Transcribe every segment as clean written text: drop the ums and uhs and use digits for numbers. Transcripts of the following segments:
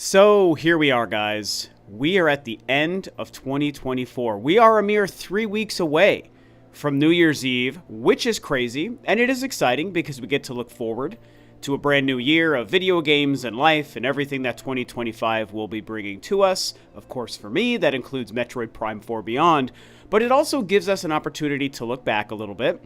So here we are, guys. We are at the end of 2024. We are a mere 3 weeks away from New Year's Eve, which is crazy, and it is exciting because we get to look forward to a brand new year of video games and life and everything that 2025 will be bringing to us. Of course, for me, that includes Metroid Prime 4 Beyond, but it also gives us an opportunity to look back a little bit.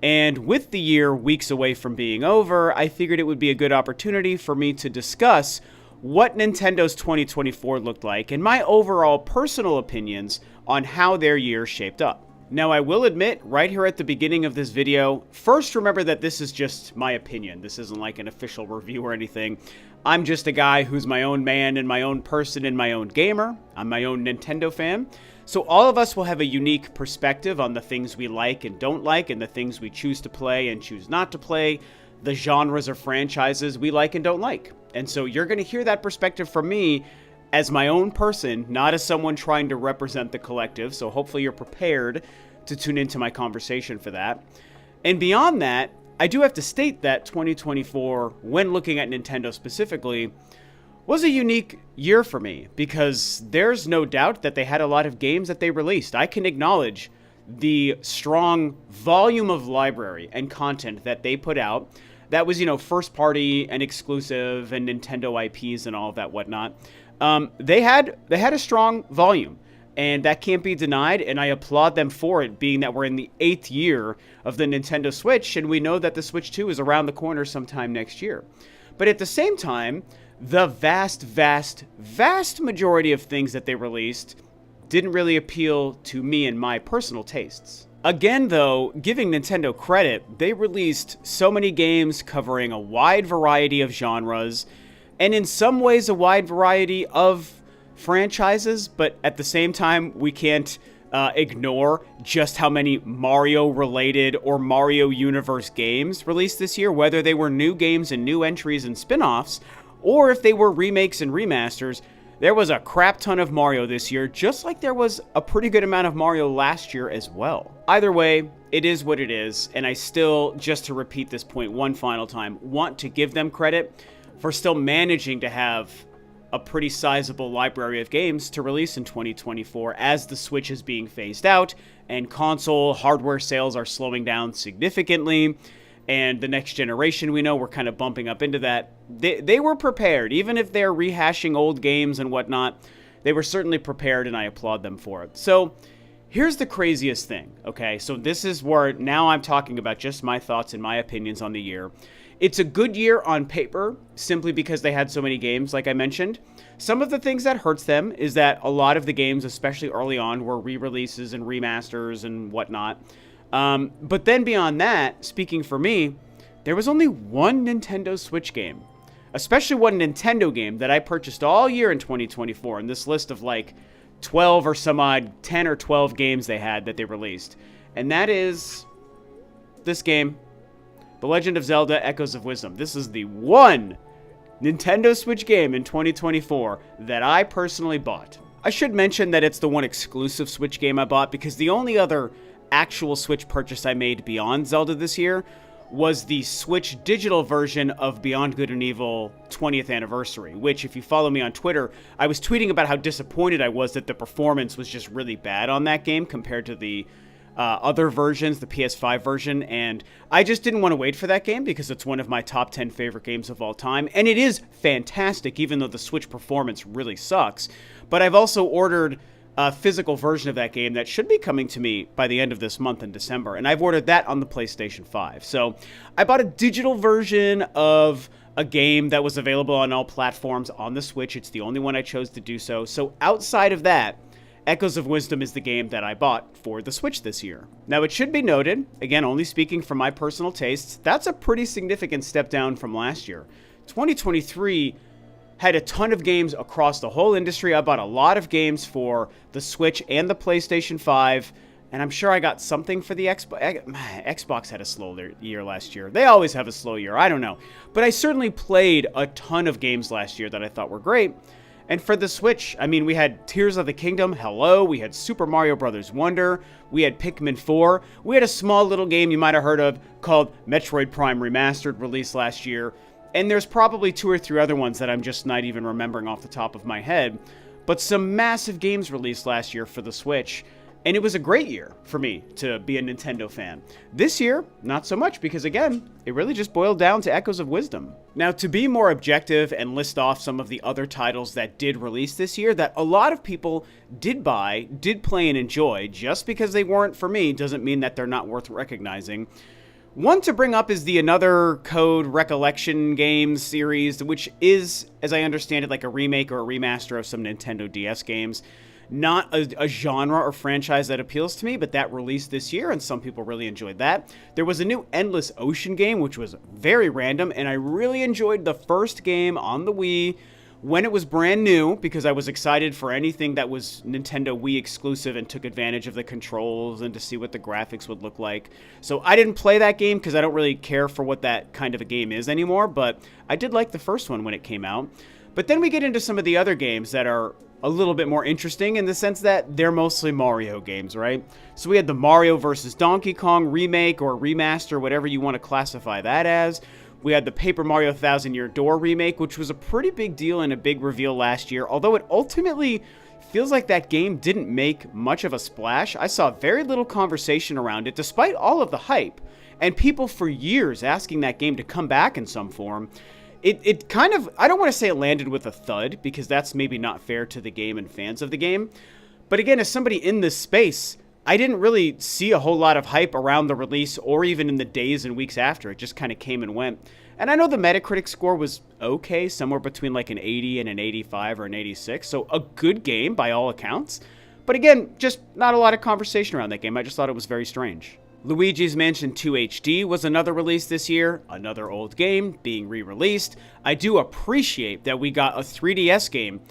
And with the year weeks away from being over, I figured it would be a good opportunity for me to discuss what Nintendo's 2024 looked like and my overall personal opinions on how their year shaped up. Now, I will admit right here at the beginning of this video, first remember that this is just my opinion. This isn't like an official review or anything. I'm just a guy who's my own man and my own person and my own gamer. I'm my own Nintendo fan. So all of us will have a unique perspective on the things we like and don't like and the things we choose to play and choose not to play, the genres or franchises we like and don't like. And so you're going to hear that perspective from me as my own person, not as someone trying to represent the collective. So hopefully you're prepared to tune into my conversation for that. And beyond that, I do have to state that 2024, when looking at Nintendo specifically, was a unique year for me because there's no doubt that they had a lot of games that they released. I can acknowledge the strong volume of library and content that they put out. That was, first party and exclusive and Nintendo IPs and all of that whatnot. They had a strong volume, and that can't be denied, and I applaud them for it, being that we're in the 8th year of the Nintendo Switch, and we know that the Switch 2 is around the corner sometime next year. But at the same time, the vast majority of things that they released didn't really appeal to me and my personal tastes. Again, though, giving Nintendo credit, they released so many games covering a wide variety of genres, and in some ways a wide variety of franchises, but at the same time, we can't ignore just how many Mario-related or Mario Universe games released this year, whether they were new games and new entries and spin-offs, or if they were remakes and remasters. There was a crap ton of Mario this year, just like there was a pretty good amount of Mario last year as well. Either way, it is what it is, and I still, just to repeat this point one final time, want to give them credit for still managing to have a pretty sizable library of games to release in 2024 as the Switch is being phased out and console hardware sales are slowing down significantly. And the next generation, we know, we're kind of bumping up into that. They were prepared. Even if they're rehashing old games and whatnot, they were certainly prepared, and I applaud them for it. So here's the craziest thing, okay? So this is where now I'm talking about just my thoughts and my opinions on the year. It's a good year on paper, simply because they had so many games, like I mentioned. Some of the things that hurts them is that a lot of the games, especially early on, were re-releases and remasters and whatnot. But then beyond that, speaking for me, there was only one Nintendo Switch game, especially one Nintendo game that I purchased all year in 2024 in this list of like 12 or some odd 10 or 12 games they had that they released. And that is this game, The Legend of Zelda Echoes of Wisdom. This is the one Nintendo Switch game in 2024 that I personally bought. I should mention that it's the one exclusive Switch game I bought because the only other actual Switch purchase I made beyond Zelda this year was the Switch digital version of Beyond Good and Evil 20th Anniversary, which, if you follow me on Twitter, I was tweeting about how disappointed I was that the performance was just really bad on that game compared to the other versions, the PS5 version, and I just didn't want to wait for that game because it's one of my top 10 favorite games of all time, and it is fantastic, even though the Switch performance really sucks. But I've also ordered a physical version of that game that should be coming to me by the end of this month in December, and I've ordered that on the PlayStation 5. So I bought a digital version of a game that was available on all platforms on the Switch. It's the only one I chose to do so. So outside of that, Echoes of Wisdom is the game that I bought for the Switch this year. Now, it should be noted, again, only speaking from my personal tastes, that's a pretty significant step down from last year. 2023 had a ton of games across the whole industry. I bought a lot of games for the Switch and the PlayStation 5, and I'm sure I got something for the Xbox. Xbox had a slow year last year. They always have a slow year. I don't know. But I certainly played a ton of games last year that I thought were great. And for the Switch, I mean, we had Tears of the Kingdom, Hello, we had Super Mario Bros. Wonder, we had Pikmin 4, we had a small little game you might have heard of called Metroid Prime Remastered, released last year. And there's probably 2 or 3 other ones that I'm just not even remembering off the top of my head. But some massive games released last year for the Switch. And it was a great year for me to be a Nintendo fan. This year, not so much, because again, it really just boiled down to Echoes of Wisdom. Now, to be more objective and list off some of the other titles that did release this year that a lot of people did buy, did play and enjoy, just because they weren't for me doesn't mean that they're not worth recognizing. One to bring up is the Another Code Recollection Games series, which is, as I understand it, like a remake or a remaster of some Nintendo DS games. Not a genre or franchise that appeals to me, but that released this year, and some people really enjoyed that. There was a new Endless Ocean game, which was very random, and I really enjoyed the first game on the Wii when it was brand new, because I was excited for anything that was Nintendo Wii exclusive and took advantage of the controls and to see what the graphics would look like. So I didn't play that game because I don't really care for what that kind of a game is anymore, but I did like the first one when it came out. But then we get into some of the other games that are a little bit more interesting in the sense that they're mostly Mario games, right? So we had the Mario vs. Donkey Kong remake or remaster, whatever you want to classify that as. We had the Paper Mario Thousand Year Door remake, which was a pretty big deal and a big reveal last year, although it ultimately feels like that game didn't make much of a splash. I saw very little conversation around it, despite all of the hype, and people for years asking that game to come back in some form. It kind of, I don't want to say it landed with a thud, because that's maybe not fair to the game and fans of the game. But again, as somebody in this space, I didn't really see a whole lot of hype around the release or even in the days and weeks after. It just kind of came and went. And I know the Metacritic score was okay, somewhere between like an 80 and an 85 or an 86. So a good game by all accounts. But again, just not a lot of conversation around that game. I just thought it was very strange. Luigi's Mansion 2 HD was another release this year, another old game being re-released. I do appreciate that we got a 3DS game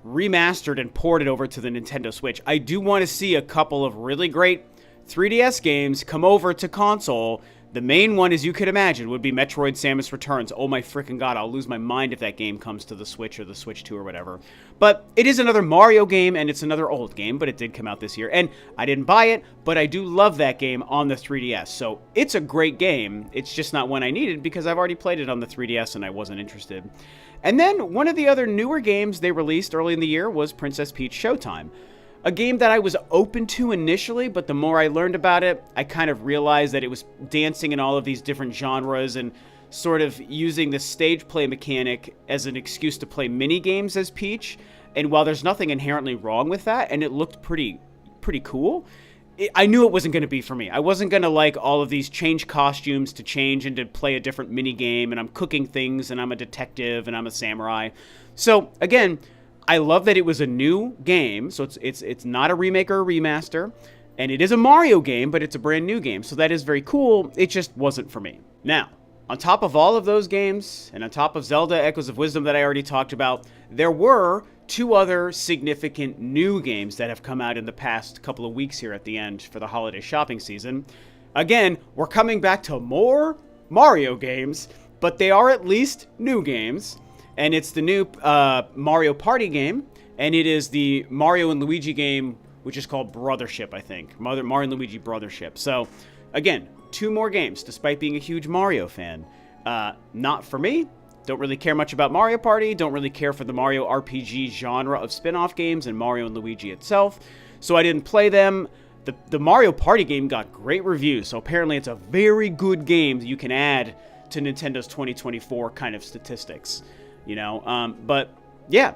remastered and ported over to the Nintendo Switch. I do want to see a couple of really great 3DS games come over to console. The main one, as you could imagine, would be Metroid Samus Returns. Oh my freaking god, I'll lose my mind if that game comes to the Switch or the Switch 2 or whatever. But it is another Mario game, and it's another old game, but it did come out this year. And I didn't buy it, but I do love that game on the 3DS. So it's a great game. It's just not one I needed because I've already played it on the 3DS and I wasn't interested. And then one of the other newer games they released early in the year was Princess Peach Showtime. A game that I was open to initially, but the more I learned about it, I kind of realized that it was dancing in all of these different genres and sort of using the stage play mechanic as an excuse to play mini games as Peach. And while there's nothing inherently wrong with that, and it looked pretty cool, I knew it wasn't going to be for me. I wasn't going to like all of these change costumes to change and to play a different mini game, and I'm cooking things, and I'm a detective, and I'm a samurai. So again, I love that it was a new game, so it's not a remake or a remaster, and it is a Mario game, but it's a brand new game, so that is very cool. It just wasn't for me. Now, on top of all of those games, and on top of Zelda Echoes of Wisdom that I already talked about, there were 2 other significant new games that have come out in the past couple of weeks here at the end for the holiday shopping season. Again, we're coming back to more Mario games, but they are at least new games. And it's the new Mario Party game, and it is the Mario and Luigi game, which is called Brothership, I think. Mario and Luigi Brothership. So, again, 2 more games, despite being a huge Mario fan. Not for me. Don't really care much about Mario Party. Don't really care for the Mario RPG genre of spin-off games and Mario and Luigi itself. So I didn't play them. The Mario Party game got great reviews, so apparently it's a very good game that you can add to Nintendo's 2024 kind of statistics. You know, but yeah,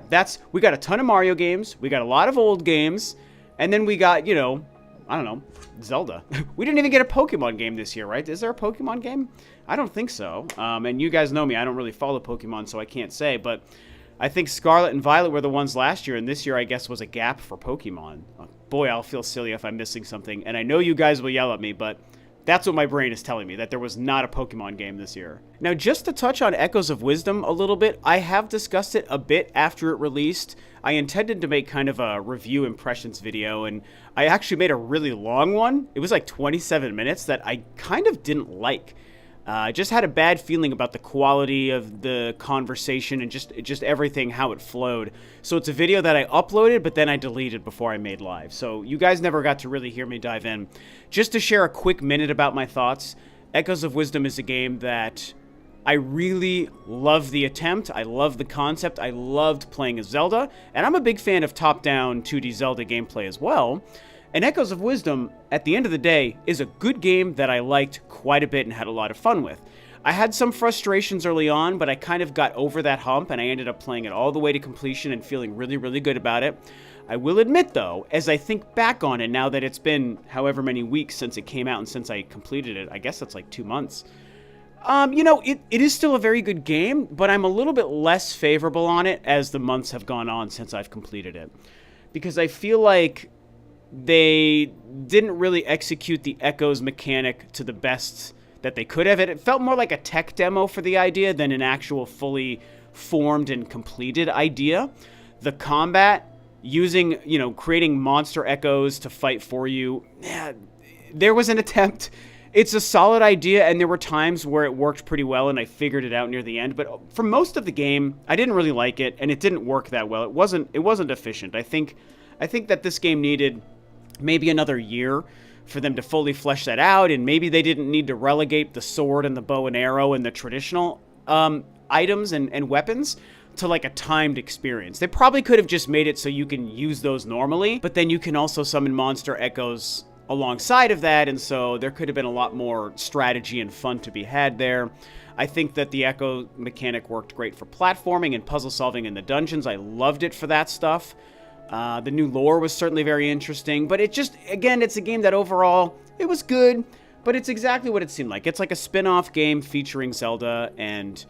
we got a ton of Mario games. We got a lot of old games. And then we got, you know, I don't know, Zelda. We didn't even get a Pokemon game this year, right? Is there a Pokemon game? I don't think so. And you guys know me. I don't really follow Pokemon, so I can't say. But I think Scarlet and Violet were the ones last year. And this year, I guess, was a gap for Pokemon. Boy, I'll feel silly if I'm missing something. And I know you guys will yell at me, but that's what my brain is telling me, that there was not a Pokemon game this year. Now, just to touch on Echoes of Wisdom a little bit, I have discussed it a bit after it released. I intended to make kind of a review impressions video, and I actually made a really long one. It was like 27 minutes that I kind of didn't like. I just had a bad feeling about the quality of the conversation and just everything, how it flowed. So it's a video that I uploaded, but then I deleted before I made live. So you guys never got to really hear me dive in. Just to share a quick minute about my thoughts, Echoes of Wisdom is a game that I really love the attempt. I love the concept. I loved playing as Zelda, and I'm a big fan of top-down 2D Zelda gameplay as well. And Echoes of Wisdom, at the end of the day, is a good game that I liked quite a bit and had a lot of fun with. I had some frustrations early on, but I kind of got over that hump, and I ended up playing it all the way to completion and feeling really, really good about it. I will admit, though, as I think back on it now that it's been however many weeks since it came out and since I completed it, I guess that's like 2 months, it is still a very good game, but I'm a little bit less favorable on it as the months have gone on since I've completed it. Because I feel like they didn't really execute the Echoes mechanic to the best that they could have. It felt more like a tech demo for the idea than an actual fully formed and completed idea. The combat, using, creating monster echoes to fight for you, there was an attempt. It's a solid idea, and there were times where it worked pretty well, and I figured it out near the end. But for most of the game, I didn't really like it, and it didn't work that well. It wasn't efficient. I think that this game needed maybe another year for them to fully flesh that out, and maybe they didn't need to relegate the sword and the bow and arrow and the traditional items and weapons to like a timed experience. They probably could have just made it so you can use those normally, but then you can also summon monster echoes alongside of that, and so there could have been a lot more strategy and fun to be had there. I think that the echo mechanic worked great for platforming and puzzle solving in the dungeons. I loved it for that stuff. The new lore was certainly very interesting, but it's a game that overall, it was good, but it's exactly what it seemed like. It's like a spin-off game featuring Zelda, and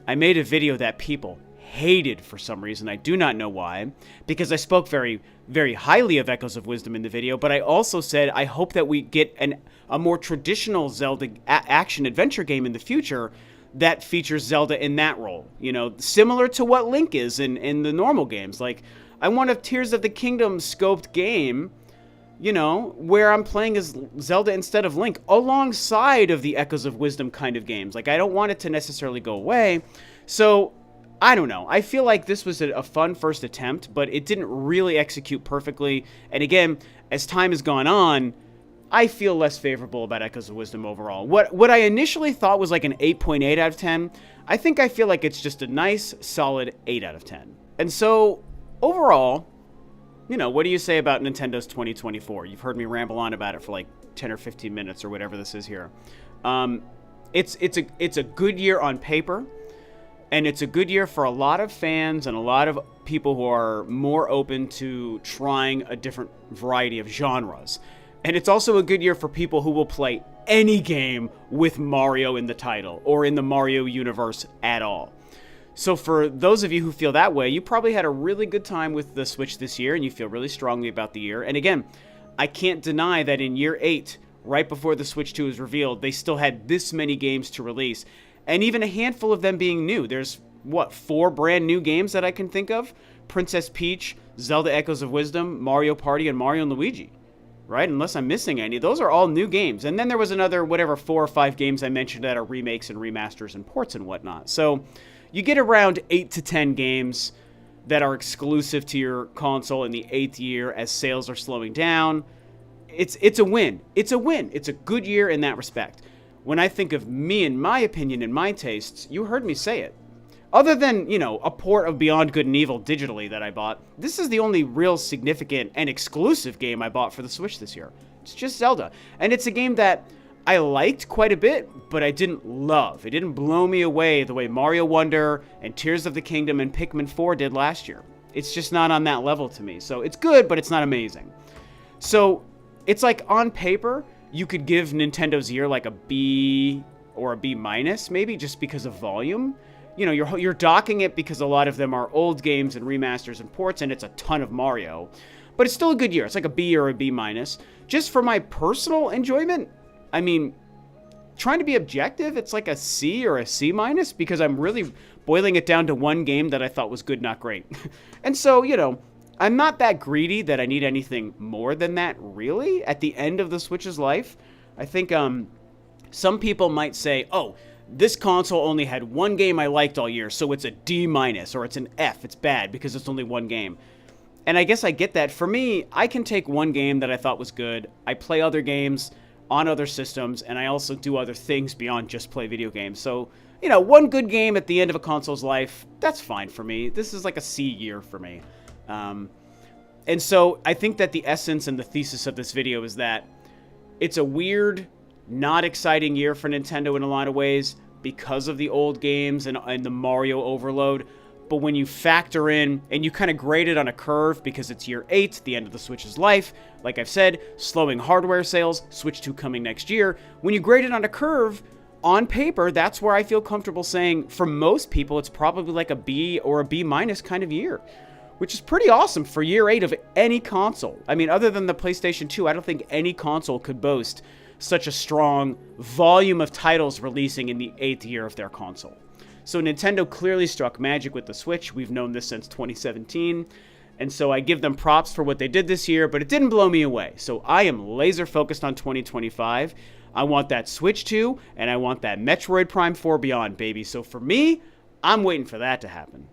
I made a video that people hated for some reason. I do not know why, because I spoke very, very highly of Echoes of Wisdom in the video, but I also said I hope that we get a more traditional Zelda action-adventure game in the future that features Zelda in that role, similar to what Link is in the normal games. Like, I want a Tears of the Kingdom scoped game, where I'm playing as Zelda instead of Link, alongside of the Echoes of Wisdom kind of games. Like, I don't want it to necessarily go away. So, I don't know. I feel like this was a fun first attempt, but it didn't really execute perfectly. And again, as time has gone on, I feel less favorable about Echoes of Wisdom overall. What I initially thought was like an 8.8 out of 10, I think I feel like it's just a nice, solid 8 out of 10. And so, overall, what do you say about Nintendo's 2024? You've heard me ramble on about it for like 10 or 15 minutes or whatever this is here. It's a good year on paper, and it's a good year for a lot of fans and a lot of people who are more open to trying a different variety of genres. And it's also a good year for people who will play any game with Mario in the title or in the Mario universe at all. So for those of you who feel that way, you probably had a really good time with the Switch this year, and you feel really strongly about the year. And again, I can't deny that in year 8, right before the Switch 2 was revealed, they still had this many games to release, and even a handful of them being new. There's, 4 brand new games that I can think of? Princess Peach, Zelda Echoes of Wisdom, Mario Party, and Mario & Luigi, right? Unless I'm missing any. Those are all new games. And then there was another, 4 or 5 games I mentioned that are remakes and remasters and ports and whatnot. So you get around 8 to 10 games that are exclusive to your console in the 8th year as sales are slowing down. It's a win. It's a win. It's a good year in that respect. When I think of me and my opinion and my tastes, you heard me say it. Other than, a port of Beyond Good and Evil digitally that I bought, this is the only real significant and exclusive game I bought for the Switch this year. It's just Zelda. And it's a game that I liked quite a bit, but I didn't love. It didn't blow me away the way Mario Wonder and Tears of the Kingdom and Pikmin 4 did last year. It's just not on that level to me. So it's good, but it's not amazing. So it's like on paper, you could give Nintendo's year like a B or a B minus, maybe just because of volume. You're docking it because a lot of them are old games and remasters and ports, and it's a ton of Mario. But it's still a good year. It's like a B or a B minus. Just for my personal enjoyment, I mean, trying to be objective, it's like a C or a C minus because I'm really boiling it down to one game that I thought was good, not great. And so, I'm not that greedy that I need anything more than that, really, at the end of the Switch's life. I think some people might say, oh, this console only had one game I liked all year, so it's a D minus, or it's an F, it's bad because it's only one game. And I guess I get that. For me, I can take one game that I thought was good, I play other games on other systems, and I also do other things beyond just play video games. So, one good game at the end of a console's life, that's fine for me. This is like a C year for me. And so I think that the essence and the thesis of this video is that it's a weird, not exciting year for Nintendo in a lot of ways because of the old games and the Mario overload. But when you factor in, and you kind of grade it on a curve because it's year 8, the end of the Switch's life, like I've said, slowing hardware sales, Switch 2 coming next year. When you grade it on a curve, on paper, that's where I feel comfortable saying, for most people, it's probably like a B or a B minus kind of year, which is pretty awesome for year 8 of any console. I mean, other than the PlayStation 2, I don't think any console could boast such a strong volume of titles releasing in the 8th year of their console. So Nintendo clearly struck magic with the Switch. We've known this since 2017. And so I give them props for what they did this year, but it didn't blow me away. So I am laser focused on 2025. I want that Switch 2, and I want that Metroid Prime 4 Beyond, baby. So for me, I'm waiting for that to happen.